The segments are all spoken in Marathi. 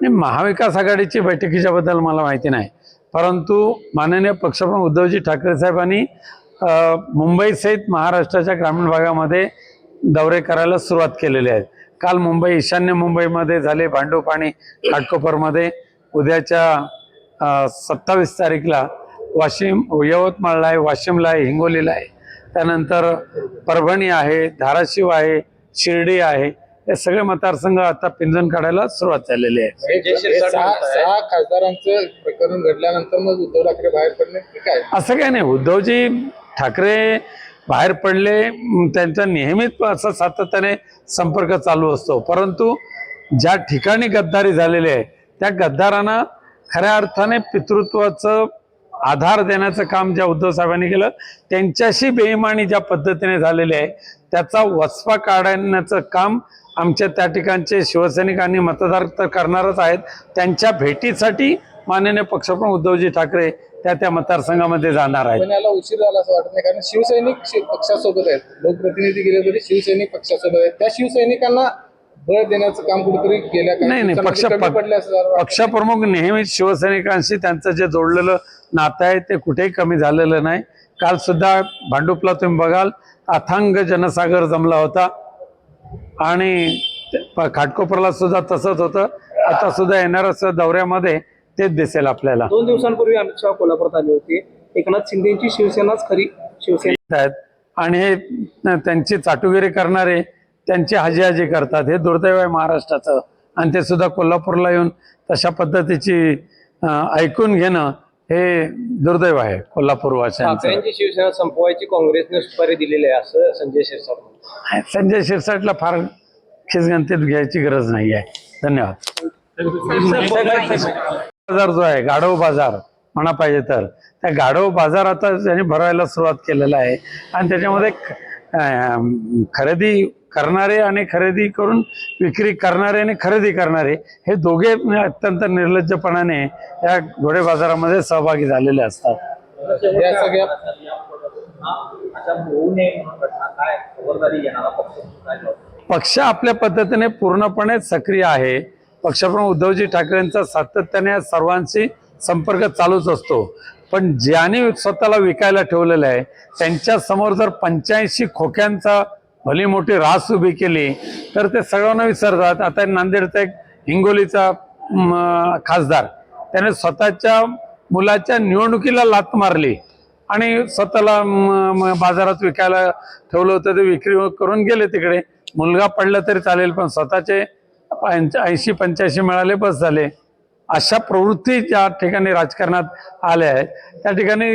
महाविकास आघाडीची बैठकीच्या बद्दल मला माहिती नाही, परंतु माननीय पक्षप्रमुख उद्धवजी ठाकरे साहेबांनी मुंबईसहित महाराष्ट्राच्या ग्रामीण भागामध्ये दौरे करायला सुरुवात केलेली आहे। काल मुंबई ईशान्य मुंबईमध्ये झाले, भांडूप आणि घाटकोपरमध्ये, उद्याच्या 27 तारीखला वाशिम यवतमाळला आहे, वाशिमला आहे, हिंगोलीला आहे, त्यानंतर परभणी आहे, धाराशिव आहे, शिर्डी आहे, हे सगळे मतदारसंघ आता पिंजून काढायला सुरुवात झालेली आहे। सहा खासदारांचं प्रकरण घडल्यानंतर मग उद्धव ठाकरे बाहेर पडले की काय? असं काही नाही, उद्धवजी ठाकरे बाहेर पडले, त्यांचा नेहमीच असं सातत्याने संपर्क चालू असतो, परंतु ज्या ठिकाणी गद्दारी झालेली आहे त्या गद्दारांना खऱ्या अर्थाने पितृत्वाचं आधार देण्याचं काम ज्या उद्धव साहेबांनी केलं, त्यांच्याशी बेईमानी ज्या पद्धतीने झालेली आहे त्याचा वचपा काढण्याचं काम आमच्या त्या ठिकाणचे शिवसैनिक आणि मतदार तर करणारच आहेत। त्यांच्या भेटीसाठी माननीय पक्षप्रमुख उद्धवजी ठाकरे त्या मतदारसंघामध्ये जाणार आहेत। पण याला उशीर झाला असं वाटत नाही, कारण शिवसैनिक पक्षासोबत आहेत, लोकप्रतिनिधी गेले तरी शिवसैनिक पक्षासोबत आहेत, त्या शिवसैनिकांना बळ देण्याचं काम कुठेतरी गेल्या नाही, पक्षप्रमुख नेहमीच शिवसैनिकांशी त्यांचं जे जोडलेलं नातं आहे ते कुठेही कमी झालेलं नाही। काल सुद्धा भांडुपला तुम्ही बघाल अथांग जनसागर जमला होता आणि घाटकोपरला सुद्धा तसंच होतं। आता सुद्धा येणाऱ्या दौऱ्यामध्ये तेच दिसेल आपल्याला। 2 दिवसांपूर्वी अमित शहा कोल्हापुरात आले होते, एकनाथ शिंदेची शिवसेनाच खरी शिवसेना आहेत आणि हे त्यांची चाटुगिरी करणारे त्यांची हाजी करतात, हे दुर्दैव आहे महाराष्ट्राचं। आणि ते सुद्धा कोल्हापूरला येऊन तशा पद्धतीची ऐकून घेणं हे दुर्दैव आहे कोल्हापूरवासियांचं। ठाकरेंची शिवसेना संपवायची काँग्रेसने सुपारी दिलेली आहे असं संजय शिरसाट। संजय शिरसाटला फार खिसगंतीत घ्यायची गरज नाही आहे। धन्यवाद। बाजार जो आहे गाढव बाजार म्हणा पाहिजे तर, त्या गाढव बाजार आता त्यांनी भरायला सुरुवात केलेला आहे आणि त्याच्यामध्ये खरेदी करणारे आणि खरेदी करून विक्री करणारे आणि खरेदी करणारे हे दोघे अत्यंत निर्लज्जपणाने या घोडे बाजारामध्ये सहभागी झालेले असतात। या सगळ्या पक्ष आपल्या पद्धतीने पूर्णपणे सक्रिय आहे। पक्षप्रमुख उद्धवजी ठाकरेंचा सातत्याने सर्वांशी संपर्क चालूच असतो, पण ज्यांनी स्वतःला विकायला ठेवलेलं आहे त्यांच्या समोर जर 85 खोक्यांचा भली मोठी रास उभी केली तर ते सर्वांना विसरतात। आता नांदेडचा एक हिंगोलीचा खासदार त्याने स्वतःच्या मुलाच्या निवडणुकीला लाथ मारली आणि स्वतःला बाजारात विकायला ठेवलं होतं, ते विक्री करून गेले तिकडे। मुलगा पडला तरी चालेल पण स्वतःचे 80-85 मिळाले बस झाले। अशा प्रवृत्ती ज्या ठिकाणी राजकारणात आल्या आहेत त्या ठिकाणी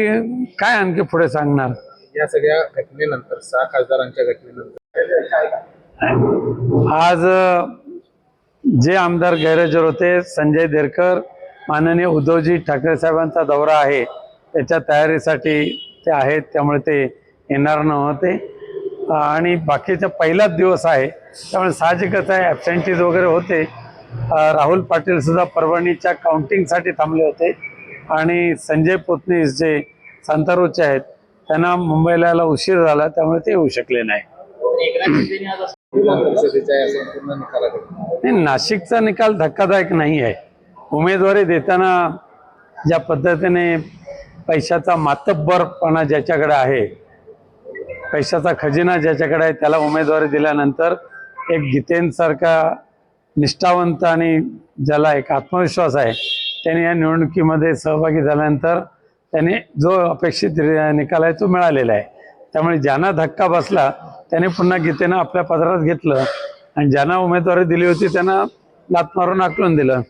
काय आणखी पुढे सांगणार? या सगळ्या घटनेनंतर 6 खासदारांच्या घटनेनंतर आज जे आमदार गैरहजर होते, संजय देरकर, माननीय उद्धवजी ठाकरे साहेबांचा दौरा आहे त्याच्या तयारीसाठी ते आहेत, त्यामुळे ते येणार नव्हते आणि बाकीचा पहिलाच दिवस आहे त्यामुळे साहजिकच आहे ॲबसेंटीज वगैरे होते। राहुल पाटील सुद्धा परभणीच्या काउंटिंगसाठी थांबले होते आणि संजय पोतनीस जे सांतारोचे आहेत त्यांना मुंबईला यायला उशीर झाला त्यामुळे ते येऊ शकले नाही। नाशिकचा निकाल धक्कादायक नाही आहे। उमेदवारी देताना ज्या पद्धतीने पैशाचा मातब्बरपणा ज्याच्याकडे आहे, पैशाचा खजिना ज्याच्याकडे आहे, त्याला उमेदवारी दिल्यानंतर एक गीतेंसारखा निष्ठावंत आणि ज्याला एक आत्मविश्वास आहे त्याने या निवडणुकीमध्ये सहभागी झाल्यानंतर त्याने जो अपेक्षित निकाल आहे तो मिळालेला आहे। त्यामुळे ज्यांना धक्का बसला त्याने पुन्हा गीतेनं आपल्या पदरात घेतलं आणि ज्यांना उमेदवारी दिली होती त्यांना लाथ मारून आकलून दिलं।